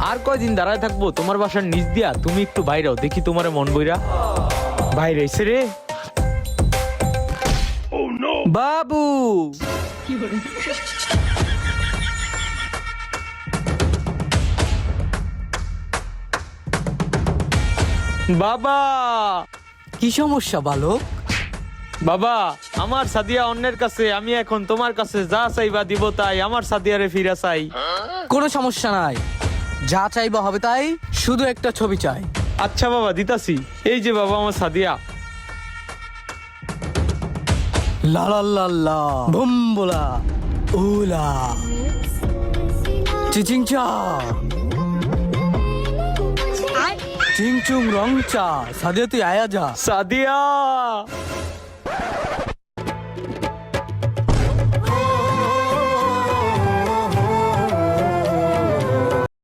আর কয়দিন দাঁড়ায় থাকবো তোমার বাসার নিচ দিয়া? তুমি একটু বাইরেও দেখি তোমার মন বইরা। বাইরে এসে রে বাবু, বাবা। কি সমস্যা বালক? বাবা, আমার সাদিয়া অন্যের কাছে, আমি এখন তোমার কাছে যা চাইবা দিব তাই। আমার সাদিয়ারে ফিরা চাই। কোনো সমস্যা নাই, যা চাইবা হবে তাই, শুধু একটা ছবি চাই। আচ্ছা বাবা, দিতাছি। এই যে বাবা আমার সাদিয়া। লা লা লা লা ভুম্বলা উলা চিচিংচা চিংচুং রংচা। সাদিয়া তুই আয়া যা। সাদিয়া।